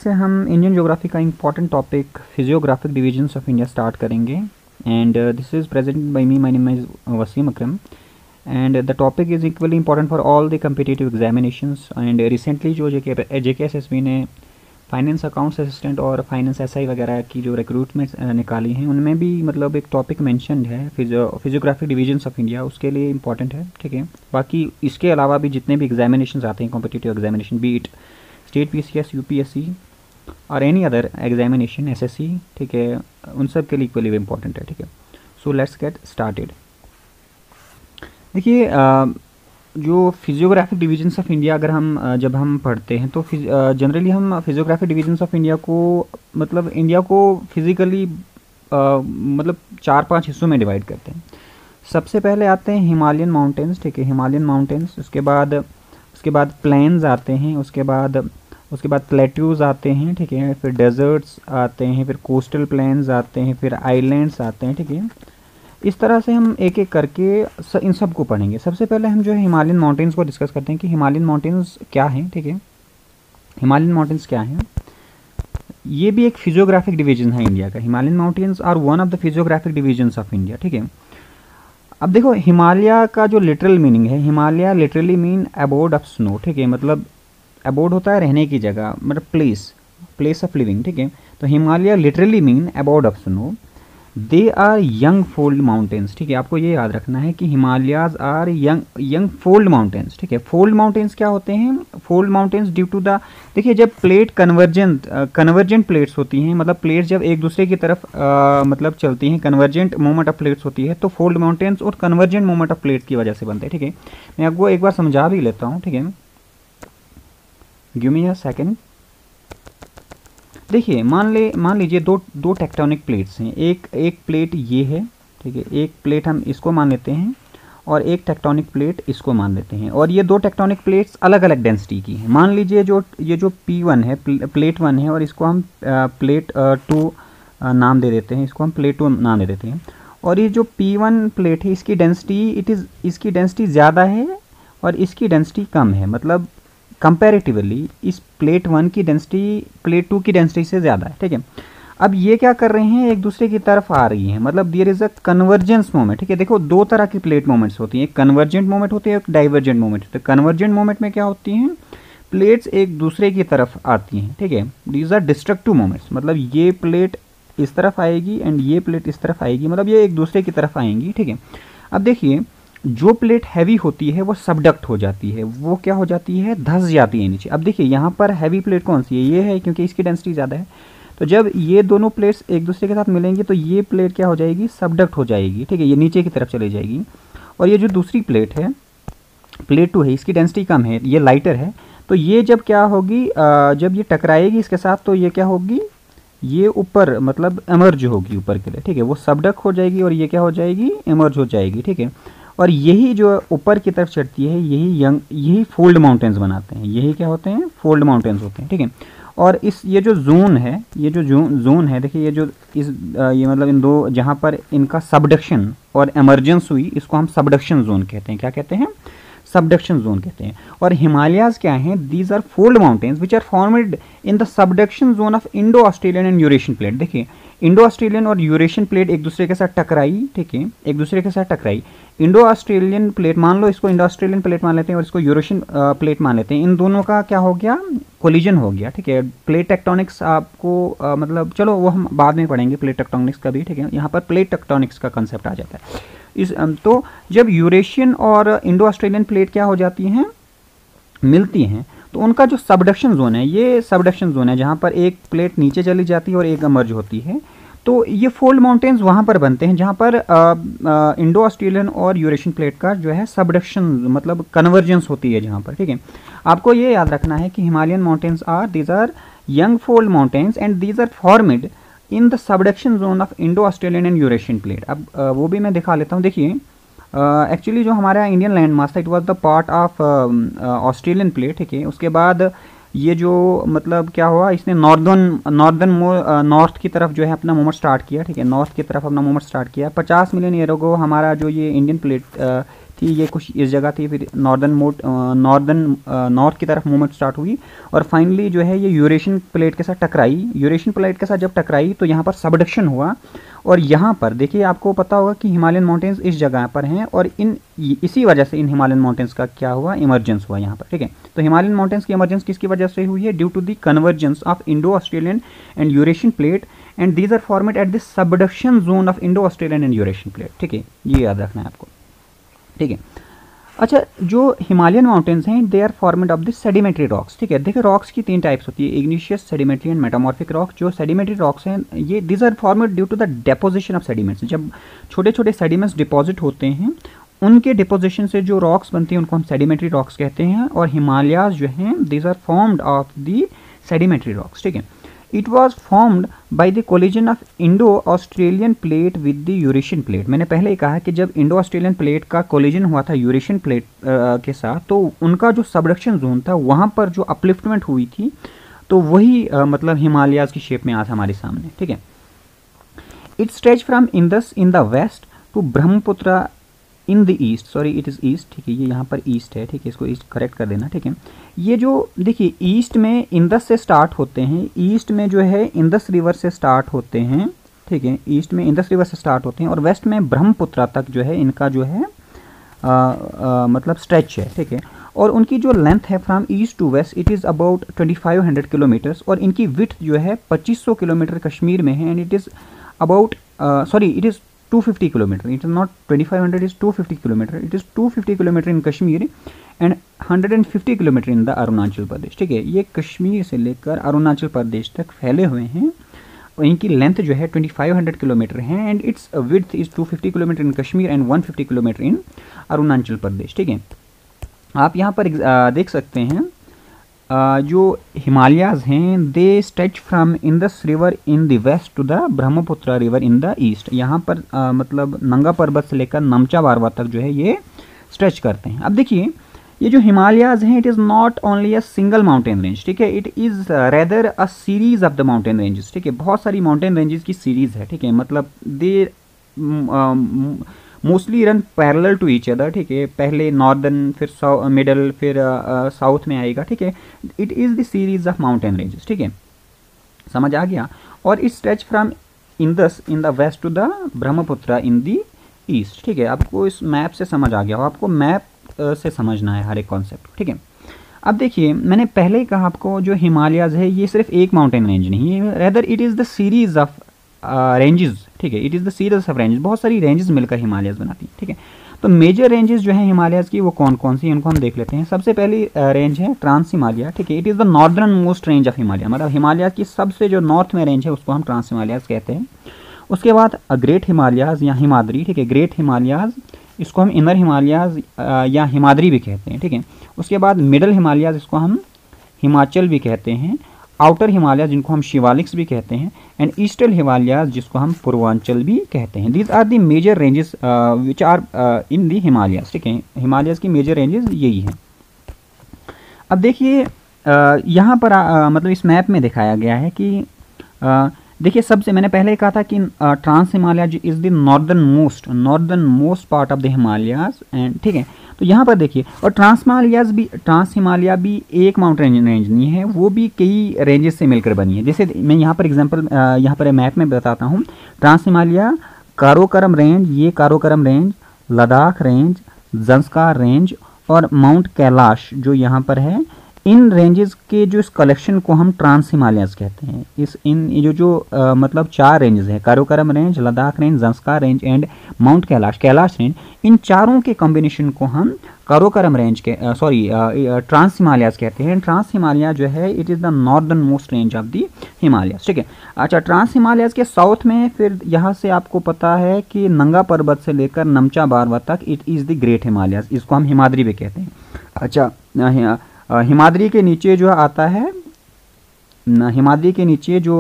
से हम Indian geography का important topic physiographic divisions of India start करेंगे and this is present by me, my name is Waseem Akram and the topic is equally important for all the competitive examinations. And recently जो JKSSB ने finance accounts assistant और finance SI वगैरह की जो recruitment निकाली हैं उनमें भी मतलब एक टॉपिक मेंशन्ड है फिजियोग्राफिक डिविजन्स ऑफ इंडिया, उसके लिए इंपॉर्टेंट है। ठीक है, बाकी इसके अलावा भी जितने भी एग्जामिनेशन आते हैं competitive examination, B it state PCS, UPSC और एनी अदर एग्जामिनेशन SSC, ठीक है, उन सब के लिए इक्वली इम्पॉर्टेंट है। ठीक है, सो लेट्स गेट स्टार्टेड। देखिए जो फिजियोग्राफिक डिविजन्स ऑफ इंडिया अगर हम जब हम पढ़ते हैं तो जनरली हम फिजियोग्राफिक डिविजन्स ऑफ इंडिया को मतलब इंडिया को फिजिकली मतलब 4-5 हिस्सों में डिवाइड करते हैं। सबसे पहले आते हैं हिमालयन माउंटेन्स। ठीक है, हिमालयन माउंटेन्स, उसके बाद प्लेन्स आते हैं, उसके बाद प्लेट्यूज आते हैं। ठीक है, फिर डेजर्ट्स आते हैं, फिर कोस्टल प्लेन्स आते हैं, फिर आइलैंड्स आते हैं। ठीक है, इस तरह से हम एक एक करके इन सब को पढ़ेंगे। सबसे पहले हम जो है हिमालयन माउंटेन्स को डिस्कस करते हैं कि हिमालयन माउंटेन्स क्या हैं। ठीक है, हिमालयन माउंटेन्स क्या हैं, ये भी एक फिजियोग्राफिक डिवीजन है इंडिया का। Himalayan mountains are one of the physiographic divisions of India. ठीक है, अब देखो हिमालय का जो लिटरल मीनिंग है, Himalaya literally mean abode of snow. ठीक है, मतलब अबोर्ड होता है रहने की जगह, मतलब प्लेस ऑफ लिविंग। ठीक है, तो Himalaya literally mean abode of snow. They are young fold mountains. ठीक है, आपको ये याद रखना है कि Himalayas are young fold mountains. ठीक है, फोल्ड माउंटेन्स क्या होते हैं? Fold mountains due to the, देखिए जब प्लेट कन्वर्जेंट प्लेट्स होती हैं, मतलब प्लेट्स जब एक दूसरे की तरफ मतलब चलती हैं, कन्वर्जेंट मूवमेंट ऑफ प्लेट्स होती है, तो फोल्ड माउंटेन्स और कन्वर्जेंट मूवमेंट ऑफ प्लेट की वजह से बनते हैं। ठीक है, मैं आपको एक बार समझा भी लेता हूँ। ठीक है, गिव मी अ सेकेंड। देखिए मान लीजिए दो टेक्टोनिक प्लेट्स हैं। एक प्लेट ये है, ठीक है, एक प्लेट हम इसको मान लेते हैं और एक टेक्टोनिक प्लेट इसको मान लेते हैं, और ये दो टेक्टोनिक प्लेट्स अलग अलग डेंसिटी की हैं। मान लीजिए ये जो P1 है, प्लेट 1 है, और इसको हम प्लेट 2 नाम दे देते हैं, इसको हम प्लेट 2 नाम दे देते हैं। और ये जो P1 प्लेट है इसकी डेंसिटी ज़्यादा है और इसकी डेंसिटी कम है, मतलब कंपैरेटिवली इस प्लेट 1 की डेंसिटी प्लेट 2 की डेंसिटी से ज़्यादा है। ठीक है, अब ये क्या कर रहे हैं, एक दूसरे की तरफ आ रही हैं, मतलब there is a convergence moment. ठीक है, देखो दो तरह की प्लेट मोमेंट्स होती हैं, एक कन्वर्जेंट मोमेंट होती है, एक डाइवर्जेंट मोमेंट होती है। कन्वर्जेंट मोमेंट में क्या होती हैं, प्लेट्स एक दूसरे की तरफ आती हैं। ठीक है, दीज आर डिस्ट्रक्टिव मोमेंट्स, मतलब ये प्लेट इस तरफ आएगी एंड ये प्लेट इस तरफ आएगी, मतलब ये एक दूसरे की तरफ आएंगी। ठीक है, अब देखिए जो प्लेट हैवी होती है वो सबडक्ट हो जाती है, वो क्या हो जाती है, धंस जाती है नीचे। अब देखिए यहाँ पर हैवी प्लेट कौन सी है, ये है, क्योंकि इसकी डेंसिटी ज़्यादा है। तो जब ये दोनों प्लेट्स एक दूसरे के साथ मिलेंगी तो ये प्लेट क्या हो जाएगी, सबडक्ट हो जाएगी। ठीक है, ये नीचे की तरफ चली जाएगी। और ये जो दूसरी प्लेट है, प्लेट 2 है, इसकी डेंसिटी कम है, ये लाइटर है, तो ये जब क्या होगी, जब ये टकराएगी इसके साथ तो ये क्या होगी, ये ऊपर मतलब एमर्ज होगी ऊपर के लिए। ठीक है, वो सबडक्ट हो जाएगी और ये क्या हो जाएगी, एमर्ज हो जाएगी। ठीक है, और यही जो ऊपर की तरफ चढ़ती है यही फोल्ड माउंटेन्स बनाते हैं, यही क्या होते हैं, फोल्ड माउंटेन्स होते हैं। ठीक है, और ये जो जोन है, ये जो जोन है, देखिए ये मतलब इन दो जहाँ पर इनका सबडक्शन और एमर्जेंस हुई, इसको हम सबडक्शन जोन कहते हैं। क्या कहते हैं, सबडक्शन जोन कहते हैं। और हिमालयाज क्या हैं, these are fold mountains which are formed in the subduction zone of Indo Australian and Eurasian plate. देखिए इंडो ऑस्ट्रेलियन और यूरेशियन प्लेट एक दूसरे के साथ टकराई। ठीक है, एक दूसरे के साथ टकराई। इंडो ऑस्ट्रेलियन प्लेट मान लो, इसको इंडो ऑस्ट्रेलियन प्लेट मान लेते हैं और इसको यूरेशियन प्लेट मान लेते हैं, इन दोनों का क्या हो गया, कोलिजन हो गया। ठीक है, प्लेट टेक्टोनिक्स आपको मतलब चलो वो हम बाद में पढ़ेंगे प्लेट टेक्टोनिक्स का भी। ठीक है, यहाँ पर प्लेट टेक्टोनिक्स का कंसेप्ट आ जाता है। तो जब यूरेशियन और इंडो ऑस्ट्रेलियन प्लेट क्या हो जाती हैं, मिलती हैं, तो उनका जो सबडक्शन जोन है, ये सबडक्शन जोन है जहाँ पर एक प्लेट नीचे चली जाती है और एक एमर्ज होती है। तो ये फोल्ड माउंटेन्स वहाँ पर बनते हैं जहाँ पर इंडो ऑस्ट्रेलियन और यूरेशियन प्लेट का जो है सबडक्शन मतलब कन्वर्जेंस होती है जहाँ पर। ठीक है, आपको ये याद रखना है कि Himalayan mountains these are young fold mountains and these are formed in the subduction zone of Indo Australian and Eurasian plate. अब वो भी मैं दिखा लेता हूँ। देखिए एक्चुअली जो हमारा इंडियन लैंड मास था, it was the part of Australian plate. ठीक है, उसके बाद ये जो मतलब क्या हुआ, इसने नॉर्थ की तरफ जो है अपना मूवमेंट स्टार्ट किया। ठीक है, नॉर्थ की तरफ अपना मूवमेंट स्टार्ट किया। 50 मिलियन ईयर अगो हमारा जो ये इंडियन प्लेट थी, ये कुछ इस जगह थी, फिर नॉर्थ की तरफ मूवमेंट स्टार्ट हुई और फाइनली जो है ये यूरेशियन प्लेट के साथ टकराई। यूरेशियन प्लेट के साथ जब टकराई तो यहाँ पर सबडक्शन हुआ और यहाँ पर देखिए आपको पता होगा कि हिमालयन माउंटेन्स इस जगह पर हैं और इसी वजह से इन हिमालयन माउंटेन्स का क्या हुआ, इमर्जेंस हुआ यहाँ पर, ठीक है। तो हिमालयन माउंटेन्स की इमर्जेंस किसकी वजह से हुई है? Due to the convergence of Indo Australian and Eurasian plate and these are formed at the subduction zone of Indo Australian and Eurasian plate, ठीक है, ये याद रखना है आपको, ठीक है। अच्छा, जो हिमालयन माउंटेन्स हैं they are formed of the sedimentary rocks, ठीक है। देखिए रॉक्स की 3 टाइप्स होती है, igneous, sedimentary and metamorphic rock. जो सेडिमेंट्री रॉक्स हैं ये this are formed due to the deposition of sediments. जब छोटे छोटे सेडिमेंट्स डिपॉजिट होते हैं उनके डिपोजिशन से जो रॉक्स बनती हैं उनको हम सेडिमेंट्री रॉक्स कहते हैं और हिमालयाज जो हैं this are formed of the sedimentary rocks, ठीक है। It was formed by the collision of Indo Australian plate with the Eurasian plate. मैंने पहले ही कहा कि जब इंडो ऑस्ट्रेलियन प्लेट का कोलिजन हुआ था यूरेशियन प्लेट के साथ तो उनका जो सबडक्शन जोन था वहाँ पर जो अपलिफ्टमेंट हुई थी तो वही मतलब हिमालयाज की शेप में आज हमारे सामने, ठीक है। It stretch from Indus in the west to Brahmaputra in the east, sorry it is east, ठीक है, ये यहाँ पर ईस्ट है, ठीक है, इसको ईस्ट करेक्ट कर देना, ठीक है। ये जो देखिए ईस्ट में इंदस से स्टार्ट होते हैं, ईस्ट में जो है इंदस रिवर से स्टार्ट होते हैं, ठीक है, ईस्ट में इंदस रिवर से स्टार्ट होते हैं और वेस्ट में ब्रह्मपुत्र तक जो है इनका जो है मतलब स्ट्रेच है, ठीक है। और उनकी जो लेंथ है from east to west it is about 2500 kilometres और इनकी विड्थ जो है 2500 किलोमीटर कश्मीर में है and it is about it is 250 kilometre, it is not 2500, is 250 kilometre, it is 250 kilometre in Kashmir and 150 kilometre in the Arunachal Pradesh, ठीक है। ये कश्मीर से लेकर अरुणाचल प्रदेश तक फैले हुए हैं और इनकी लेंथ जो है 2500 किलोमीटर है and its width is 250 kilometre in Kashmir and 150 kilometre in Arunachal Pradesh, ठीक है। आप यहाँ पर देख सकते हैं जो हिमालयाज हैं they stretch from Indus river in the west to the Brahmaputra river in the east. यहाँ पर मतलब नंगा पर्वत से लेकर नमचा बारवा तक जो है ये स्ट्रेच करते हैं। अब देखिए ये जो हिमालयाज हैं it is not only a single mountain range, ठीक है, it is rather a series of the mountain ranges, ठीक है, बहुत सारी माउंटेन रेंजेस की सीरीज है, ठीक है, मतलब they mostly run parallel to each other, ठीक है, पहले नॉर्दर्न फिर मिडल फिर साउथ में आएगा, ठीक है। It is the series of mountain ranges, ठीक है, समझ आ गया। और it stretch from Indus in the west to the Brahmaputra in the east, ठीक है। आपको इस मैप से समझ आ गया हो, आपको मैप से समझना है हर एक कॉन्सेप्ट, ठीक है। अब देखिए मैंने पहले ही कहा आपको जो हिमालयाज है ये सिर्फ एक माउंटेन रेंज नहीं है, rather it is the series of ranges, ठीक है, it is the series of ranges, बहुत सारी रेंजेस मिलकर हिमालयाज बनाती हैं, ठीक है। तो मेजर रेंजेस जो हैं हिमालयाज की वो कौन कौन सी उनको हम देख लेते हैं। सबसे पहली रेंज है ट्रांस हिमालय, ठीक है, it is the northern most range of Himalaya, मतलब हिमालय की सबसे जो नॉर्थ में रेंज है उसको हम ट्रांस हिमालयाज कहते हैं। उसके बाद ग्रेट हिमालयाज या हिमाद्री, ठीक है, ग्रेट हिमालयाज इसको हम इनर हिमालयाज या हिमाद्री भी कहते हैं, ठीक है। उसके बाद मिडल हिमालयाज इसको हम हिमाचल भी कहते हैं, आउटर हिमालयाज जिनको हम शिवालिक्स भी कहते हैं एंड ईस्टर्न हिमालयाज जिसको हम पूर्वांचल भी कहते हैं। These are the major ranges which are in the Himalayas, ठीक है, हिमालयाज की मेजर रेंजेस यही हैं। अब देखिए यहाँ पर मतलब इस मैप में दिखाया गया है कि देखिए सबसे मैंने पहले कहा था कि trans Himalaya is the northern most part of the Himalayas and, ठीक है। तो यहाँ पर देखिए और ट्रांस हिमालय भी एक माउंटेन रेंज नहीं है, वो भी कई रेंजेस से मिलकर बनी है। जैसे मैं यहाँ पर एग्जांपल यहाँ पर मैप में बताता हूँ। ट्रांस हिमालय, काराकोरम रेंज, ये Karakoram range, Ladakh range, Zanskar range और माउंट कैलाश जो यहाँ पर है, इन रेंजेस के जो इस कलेक्शन को हम ट्रांस हिमालयाज कहते हैं। जो मतलब 4 रेंजेस हैं, Karakoram range, Ladakh range, Zanskar range and mount Kailash range, इन चारों के कॉम्बिनेशन को हम काराकोरम रेंज के ट्रांस हिमालयाज कहते हैं। ट्रांस हिमालय जो है it is the northern most range of the Himalayas, ठीक है। अच्छा, ट्रांस हिमालयाज के साउथ में फिर यहाँ से आपको पता है कि नंगा पर्वत से लेकर नमचा बारवा तक it is the great Himalayas, इसको हम हिमाद्री भी कहते हैं। अच्छा, हिमाद्री के नीचे जो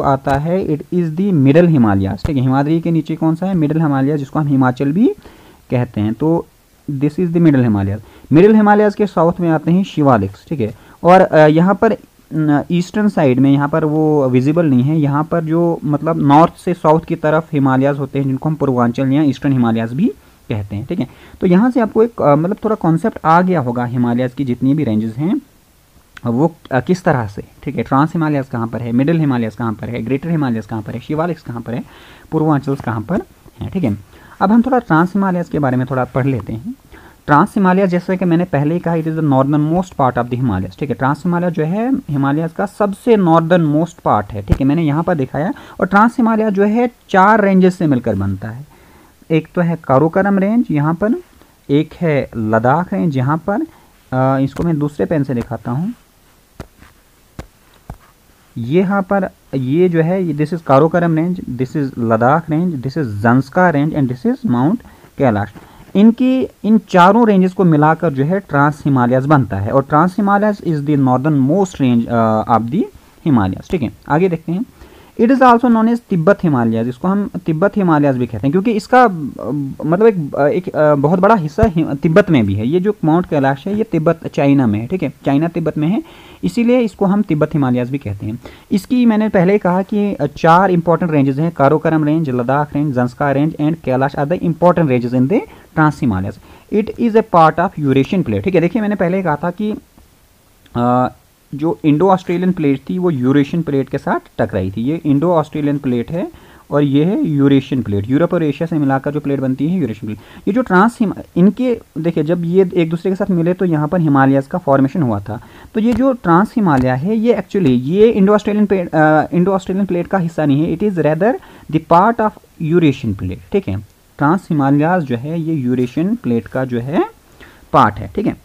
आता है it is the middle Himalayas, ठीक है। हिमाद्री के नीचे कौन सा है? मिडल हिमालयाज, जिसको हम हिमाचल भी कहते हैं। तो this is the middle Himalayas. Middle Himalayas के साउथ में आते हैं शिवालिक्स, ठीक है। और यहाँ पर ईस्टर्न साइड में यहाँ पर वो विजिबल नहीं है, यहाँ पर जो मतलब नॉर्थ से साउथ की तरफ हिमालयाज होते हैं जिनको हम पूर्वांचल या ईस्टर्न हिमालयाज भी कहते हैं, ठीक है। तो यहाँ से आपको एक मतलब थोड़ा कॉन्सेप्ट आ गया होगा हिमालयाज़ की जितनी भी रेंजेस हैं वो किस तरह से, ठीक है। ट्रांस हिमालयाज़ कहाँ पर है, मिडिल हिमालयाज़ कहाँ पर है, ग्रेटर हिमालयाज़ कहाँ पर है, शिवालिक्स कहाँ पर है, पूर्वांचल कहाँ पर है, ठीक है। अब हम थोड़ा ट्रांस हिमालयाज़ के बारे में थोड़ा पढ़ लेते हैं। ट्रांस हिमालय जैसे कि मैंने पहले ही कहा, it is the northern most part of the Himalayas, ठीक है। ट्रांस हिमालय जो है हिमालयस का सबसे नॉर्दर्न मोस्ट पार्ट है, ठीक है, मैंने यहाँ पर दिखाया। और ट्रांस हिमालय जो है 4 रेंजेस से मिलकर बनता है। एक तो है काराकोरम रेंज यहाँ पर, एक है लद्दाख रेंज यहाँ पर, इसको मैं दूसरे पेन से दिखाता हूँ। ये यहाँ पर ये जो है this is Karakoram range, this is Ladakh range, this is Zanskar range and this is mount Kailash. इन चारों रेंजेस को मिलाकर जो है ट्रांस हिमालयाज़ बनता है। और trans Himalayas is the northern most range of the Himalayas, ठीक है। आगे देखते हैं। It is also known as Tibet Himalayas, इसको हम तिब्बत हिमालयाज़ भी कहते हैं क्योंकि इसका मतलब एक बहुत बड़ा हिस्सा तिब्बत में भी है। ये जो माउंट कैलाश है ये तिब्बत चाइना में है, ठीक है, चाइना तिब्बत में है, इसीलिए इसको हम तिब्बत हिमालयाज़ भी कहते हैं। इसकी मैंने पहले ही कहा कि 4 इंपॉर्टेंट रेंजेस हैं, Karakoram range, Ladakh range, Zanskar range and Kailash are the important ranges in the trans Himalayas. It is a part of Eurasian plate, ठीक है। देखिए मैंने पहले कहा था कि जो इंडो ऑस्ट्रेलियन प्लेट थी वो यूरेशियन प्लेट के साथ टकराई थी। ये इंडो ऑस्ट्रेलियन प्लेट है और ये है यूरेशियन प्लेट, यूरोप और एशिया से मिलाकर जो प्लेट बनती है यूरेशियन प्लेट। ये जो इनके देखिए जब ये एक दूसरे के साथ मिले तो यहाँ पर हिमालयाज़ का फॉर्मेशन हुआ था। तो ये जो ट्रांस हिमालय है ये एक्चुअली ये इंडो ऑस्ट्रेलियन प्लेट का हिस्सा नहीं है, it is rather the part of Eurasian plate, ठीक है। ट्रांस हिमालयाज़ जो है ये यूरेशियन प्लेट का जो है पार्ट है, ठीक है।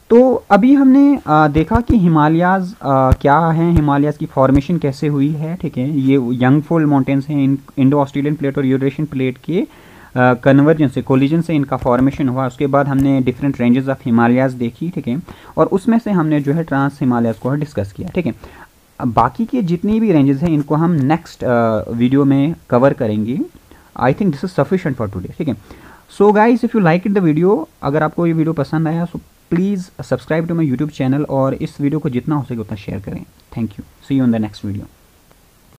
तो अभी हमने देखा कि हिमालयाज़ क्या हैं, हिमालयाज़ की फॉर्मेशन कैसे हुई है, ठीक है। ये यंग फोल्ड माउंटेन्स हैं, इंडो ऑस्ट्रेलियन प्लेट और यूरेशियन प्लेट के कन्वर्जन से, कोलिजन से इनका फॉर्मेशन हुआ। उसके बाद हमने डिफरेंट रेंजेस ऑफ हिमालयाज़ देखी, ठीक है, और उसमें से हमने जो है ट्रांस हिमालयाज़ को डिस्कस किया, ठीक है। बाकी की जितनी भी रेंजेस हैं इनको हम नेक्स्ट वीडियो में कवर करेंगे। I think this is sufficient for today, ठीक है। So guys if you like it the video, अगर आपको ये वीडियो पसंद आया so please subscribe to my YouTube channel और इस वीडियो को जितना हो सके उतना शेयर करें। Thank you, see you in the next video.